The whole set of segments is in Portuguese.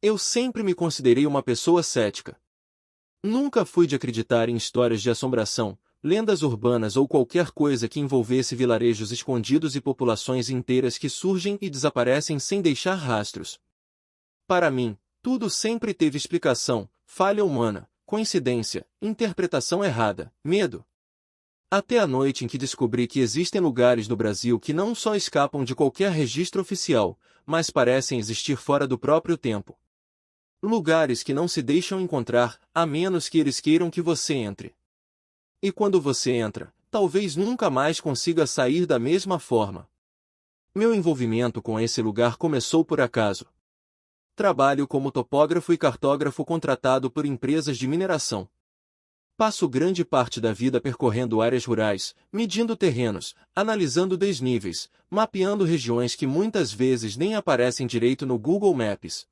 Eu sempre me considerei uma pessoa cética. Nunca fui de acreditar em histórias de assombração, lendas urbanas ou qualquer coisa que envolvesse vilarejos escondidos e populações inteiras que surgem e desaparecem sem deixar rastros. Para mim, tudo sempre teve explicação, falha humana, coincidência, interpretação errada, medo. Até a noite em que descobri que existem lugares no Brasil que não só escapam de qualquer registro oficial, mas parecem existir fora do próprio tempo. Lugares que não se deixam encontrar, a menos que eles queiram que você entre. E quando você entra, talvez nunca mais consiga sair da mesma forma. Meu envolvimento com esse lugar começou por acaso. Trabalho como topógrafo e cartógrafo contratado por empresas de mineração. Passo grande parte da vida percorrendo áreas rurais, medindo terrenos, analisando desníveis, mapeando regiões que muitas vezes nem aparecem direito no Google Maps.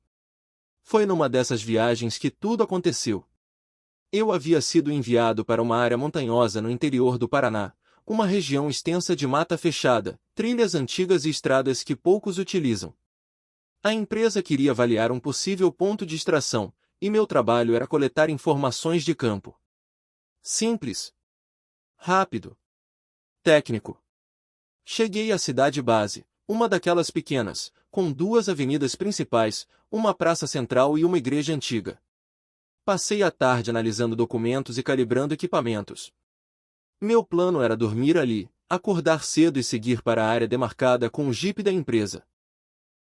Foi numa dessas viagens que tudo aconteceu. Eu havia sido enviado para uma área montanhosa no interior do Paraná, uma região extensa de mata fechada, trilhas antigas e estradas que poucos utilizam. A empresa queria avaliar um possível ponto de extração, e meu trabalho era coletar informações de campo. Simples. Rápido. Técnico. Cheguei à cidade base, uma daquelas pequenas, com duas avenidas principais, uma praça central e uma igreja antiga. Passei a tarde analisando documentos e calibrando equipamentos. Meu plano era dormir ali, acordar cedo e seguir para a área demarcada com o jipe da empresa.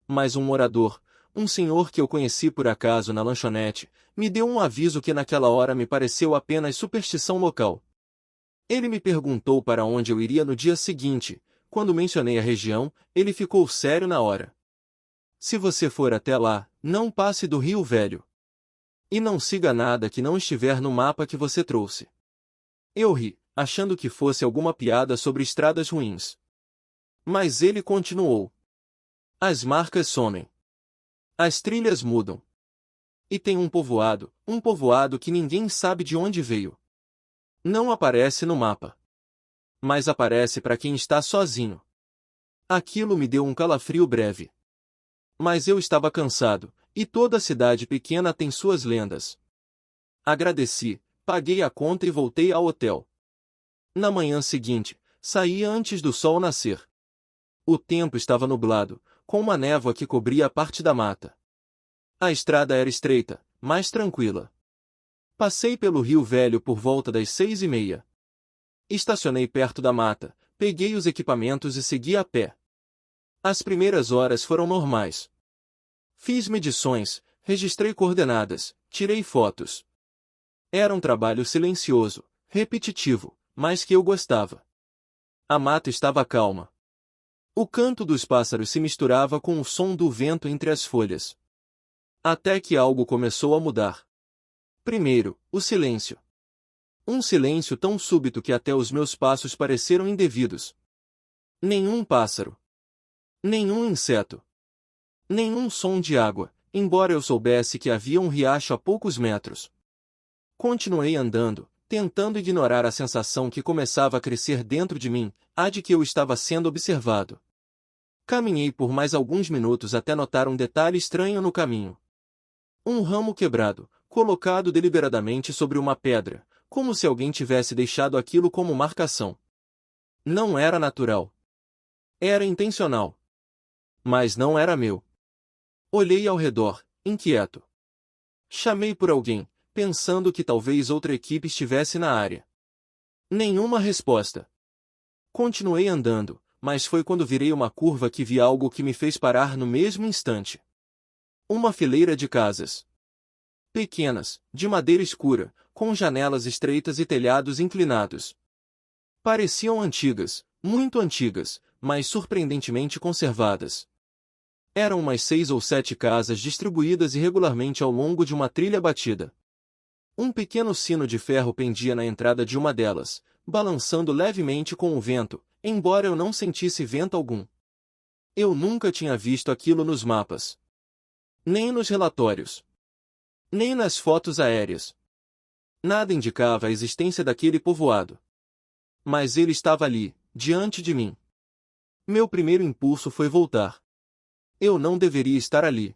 Mas um morador, um senhor que eu conheci por acaso na lanchonete, me deu um aviso que naquela hora me pareceu apenas superstição local. Ele me perguntou para onde eu iria no dia seguinte. Quando mencionei a região, ele ficou sério na hora. Se você for até lá, não passe do Rio Velho. E não siga nada que não estiver no mapa que você trouxe. Eu ri, achando que fosse alguma piada sobre estradas ruins. Mas ele continuou. As marcas somem. As trilhas mudam. E tem um povoado que ninguém sabe de onde veio. Não aparece no mapa. Mas aparece para quem está sozinho. Aquilo me deu um calafrio breve. Mas eu estava cansado, e toda cidade pequena tem suas lendas. Agradeci, paguei a conta e voltei ao hotel. Na manhã seguinte, saí antes do sol nascer. O tempo estava nublado, com uma névoa que cobria a parte da mata. A estrada era estreita, mas tranquila. Passei pelo Rio Velho por volta das 6:30. Estacionei perto da mata, peguei os equipamentos e segui a pé. As primeiras horas foram normais. Fiz medições, registrei coordenadas, tirei fotos. Era um trabalho silencioso, repetitivo, mas que eu gostava. A mata estava calma. O canto dos pássaros se misturava com o som do vento entre as folhas. Até que algo começou a mudar. Primeiro, o silêncio. Um silêncio tão súbito que até os meus passos pareceram indevidos. Nenhum pássaro. Nenhum inseto. Nenhum som de água, embora eu soubesse que havia um riacho a poucos metros. Continuei andando, tentando ignorar a sensação que começava a crescer dentro de mim, a de que eu estava sendo observado. Caminhei por mais alguns minutos até notar um detalhe estranho no caminho. Um ramo quebrado, colocado deliberadamente sobre uma pedra, como se alguém tivesse deixado aquilo como marcação. Não era natural. Era intencional. Mas não era meu. Olhei ao redor, inquieto. Chamei por alguém, pensando que talvez outra equipe estivesse na área. Nenhuma resposta. Continuei andando, mas foi quando virei uma curva que vi algo que me fez parar no mesmo instante. Uma fileira de casas. Pequenas, de madeira escura, com janelas estreitas e telhados inclinados. Pareciam antigas, muito antigas, mas surpreendentemente conservadas. Eram umas 6 ou 7 casas distribuídas irregularmente ao longo de uma trilha batida. Um pequeno sino de ferro pendia na entrada de uma delas, balançando levemente com o vento, embora eu não sentisse vento algum. Eu nunca tinha visto aquilo nos mapas. Nem nos relatórios. Nem nas fotos aéreas. Nada indicava a existência daquele povoado. Mas ele estava ali, diante de mim. Meu primeiro impulso foi voltar. Eu não deveria estar ali.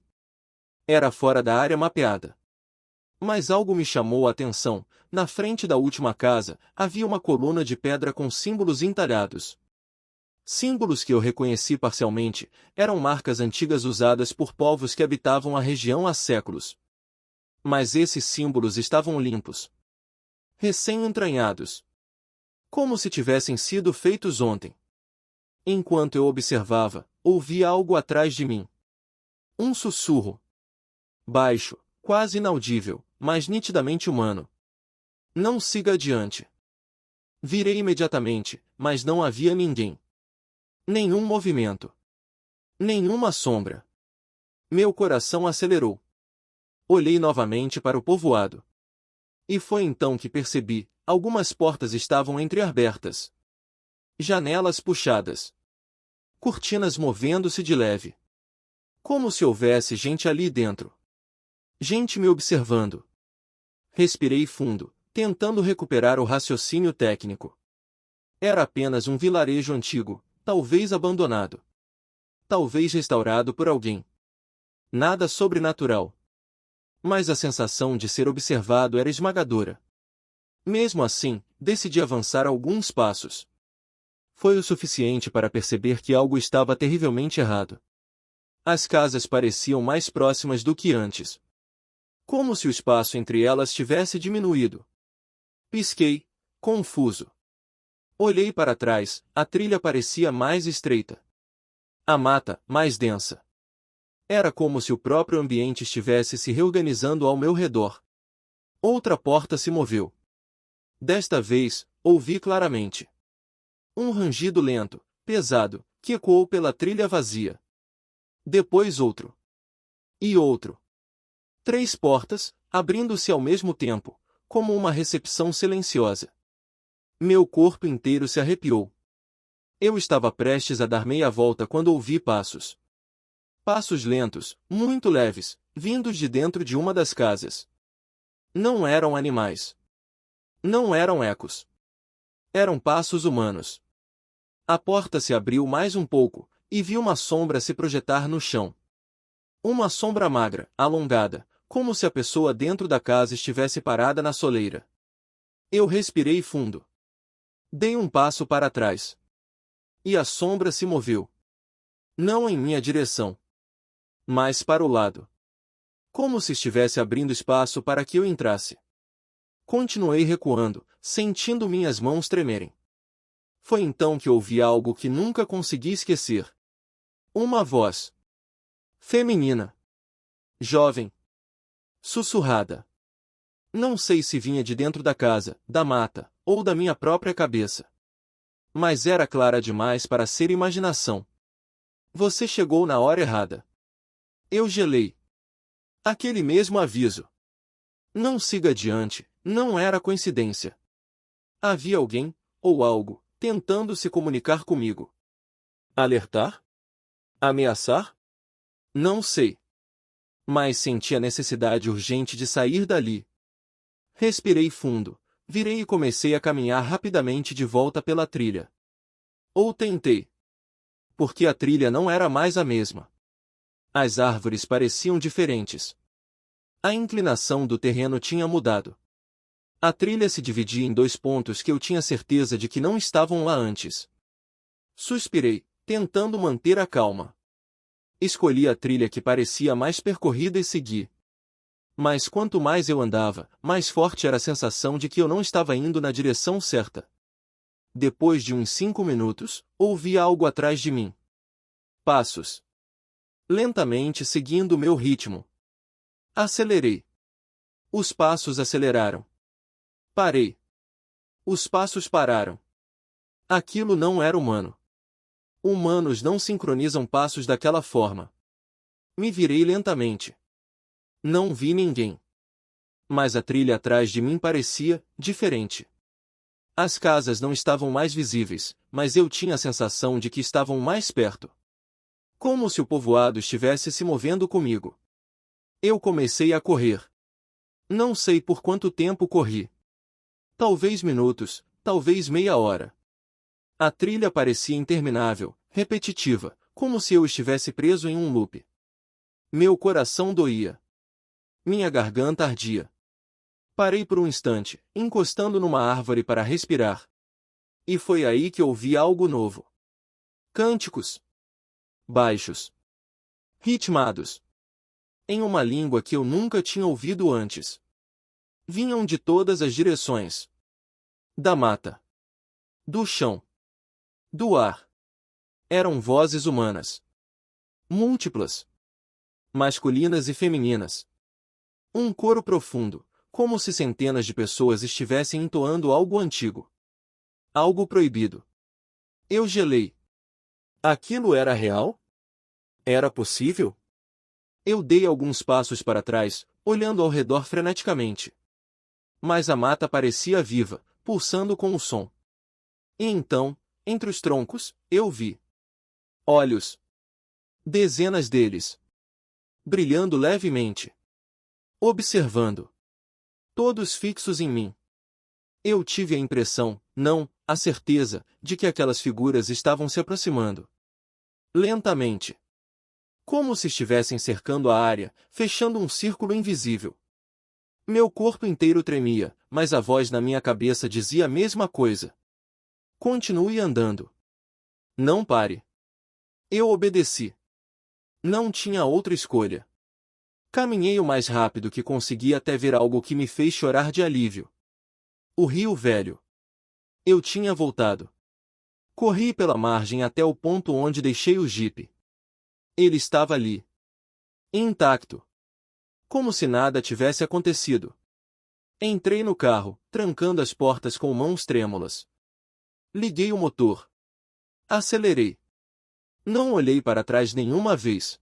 Era fora da área mapeada. Mas algo me chamou a atenção. Na frente da última casa, havia uma coluna de pedra com símbolos entalhados. Símbolos que eu reconheci parcialmente, eram marcas antigas usadas por povos que habitavam a região há séculos. Mas esses símbolos estavam limpos, recém-entranhados, como se tivessem sido feitos ontem. Enquanto eu observava, ouvi algo atrás de mim. Um sussurro. Baixo, quase inaudível, mas nitidamente humano. Não siga adiante. Virei imediatamente, mas não havia ninguém. Nenhum movimento. Nenhuma sombra. Meu coração acelerou. Olhei novamente para o povoado. E foi então que percebi, algumas portas estavam entreabertas. Janelas puxadas. Cortinas movendo-se de leve. Como se houvesse gente ali dentro. Gente me observando. Respirei fundo, tentando recuperar o raciocínio técnico. Era apenas um vilarejo antigo, talvez abandonado. Talvez restaurado por alguém. Nada sobrenatural. Mas a sensação de ser observado era esmagadora. Mesmo assim, decidi avançar alguns passos. Foi o suficiente para perceber que algo estava terrivelmente errado. As casas pareciam mais próximas do que antes. Como se o espaço entre elas tivesse diminuído. Pisquei, confuso. Olhei para trás, a trilha parecia mais estreita. A mata, mais densa. Era como se o próprio ambiente estivesse se reorganizando ao meu redor. Outra porta se moveu. Desta vez, ouvi claramente. Um rangido lento, pesado, que ecoou pela trilha vazia. Depois outro. E outro. 3 portas, abrindo-se ao mesmo tempo, como uma recepção silenciosa. Meu corpo inteiro se arrepiou. Eu estava prestes a dar meia volta quando ouvi passos. Passos lentos, muito leves, vindos de dentro de uma das casas. Não eram animais. Não eram ecos. Eram passos humanos. A porta se abriu mais um pouco, e vi uma sombra se projetar no chão. Uma sombra magra, alongada, como se a pessoa dentro da casa estivesse parada na soleira. Eu respirei fundo. Dei um passo para trás. E a sombra se moveu. Não em minha direção, mas para o lado. Como se estivesse abrindo espaço para que eu entrasse. Continuei recuando, sentindo minhas mãos tremerem. Foi então que ouvi algo que nunca consegui esquecer. Uma voz. Feminina. Jovem. Sussurrada. Não sei se vinha de dentro da casa, da mata, ou da minha própria cabeça. Mas era clara demais para ser imaginação. Você chegou na hora errada. Eu gelei. Aquele mesmo aviso. Não siga adiante, não era coincidência. Havia alguém, ou algo, tentando se comunicar comigo. Alertar? Ameaçar? Não sei. Mas senti a necessidade urgente de sair dali. Respirei fundo, virei e comecei a caminhar rapidamente de volta pela trilha. Ou tentei. Porque a trilha não era mais a mesma. As árvores pareciam diferentes. A inclinação do terreno tinha mudado. A trilha se dividia em 2 pontos que eu tinha certeza de que não estavam lá antes. Suspirei, tentando manter a calma. Escolhi a trilha que parecia mais percorrida e segui. Mas quanto mais eu andava, mais forte era a sensação de que eu não estava indo na direção certa. Depois de uns 5 minutos, ouvi algo atrás de mim. Passos. Lentamente seguindo o meu ritmo. Acelerei. Os passos aceleraram. Parei. Os passos pararam. Aquilo não era humano. Humanos não sincronizam passos daquela forma. Me virei lentamente. Não vi ninguém. Mas a trilha atrás de mim parecia diferente. As casas não estavam mais visíveis, mas eu tinha a sensação de que estavam mais perto. Como se o povoado estivesse se movendo comigo. Eu comecei a correr. Não sei por quanto tempo corri. Talvez minutos, talvez meia hora. A trilha parecia interminável, repetitiva, como se eu estivesse preso em um loop. Meu coração doía. Minha garganta ardia. Parei por um instante, encostando numa árvore para respirar. E foi aí que ouvi algo novo. Cânticos. Baixos. Ritmados. Em uma língua que eu nunca tinha ouvido antes. Vinham de todas as direções. Da mata. Do chão. Do ar. Eram vozes humanas. Múltiplas. Masculinas e femininas. Um coro profundo, como se centenas de pessoas estivessem entoando algo antigo. Algo proibido. Eu gelei. Aquilo era real? Era possível? Eu dei alguns passos para trás, olhando ao redor freneticamente. Mas a mata parecia viva, pulsando com o som. E então, entre os troncos, eu vi olhos. Dezenas deles. Brilhando levemente. Observando. Todos fixos em mim. Eu tive a impressão, não, a certeza, de que aquelas figuras estavam se aproximando. Lentamente. Como se estivessem cercando a área, fechando um círculo invisível. Meu corpo inteiro tremia, mas a voz na minha cabeça dizia a mesma coisa. Continue andando. Não pare. Eu obedeci. Não tinha outra escolha. Caminhei o mais rápido que consegui até ver algo que me fez chorar de alívio. O rio velho. Eu tinha voltado. Corri pela margem até o ponto onde deixei o jipe. Ele estava ali. Intacto. Como se nada tivesse acontecido. Entrei no carro, trancando as portas com mãos trêmulas. Liguei o motor. Acelerei. Não olhei para trás nenhuma vez.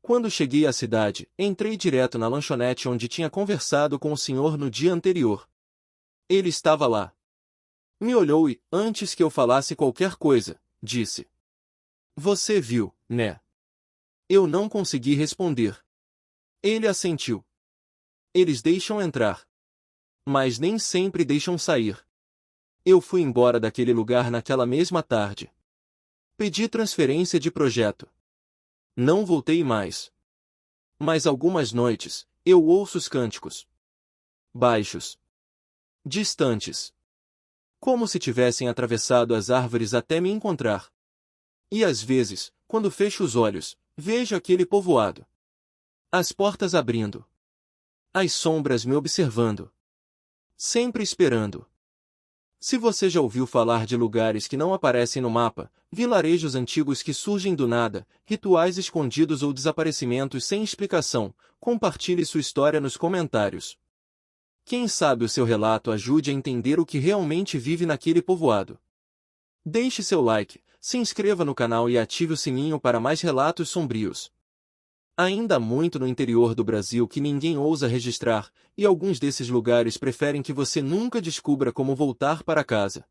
Quando cheguei à cidade, entrei direto na lanchonete onde tinha conversado com o senhor no dia anterior. Ele estava lá. Me olhou e, antes que eu falasse qualquer coisa, disse: "Você viu, né?" Eu não consegui responder. Ele assentiu. Eles deixam entrar. Mas nem sempre deixam sair. Eu fui embora daquele lugar naquela mesma tarde. Pedi transferência de projeto. Não voltei mais. Mas algumas noites, eu ouço os cânticos. Baixos. Distantes. Como se tivessem atravessado as árvores até me encontrar. E às vezes, quando fecho os olhos, vejo aquele povoado. As portas abrindo. As sombras me observando. Sempre esperando. Se você já ouviu falar de lugares que não aparecem no mapa, vilarejos antigos que surgem do nada, rituais escondidos ou desaparecimentos sem explicação, compartilhe sua história nos comentários. Quem sabe o seu relato ajude a entender o que realmente vive naquele povoado. Deixe seu like, se inscreva no canal e ative o sininho para mais relatos sombrios. Ainda há muito no interior do Brasil que ninguém ousa registrar, e alguns desses lugares preferem que você nunca descubra como voltar para casa.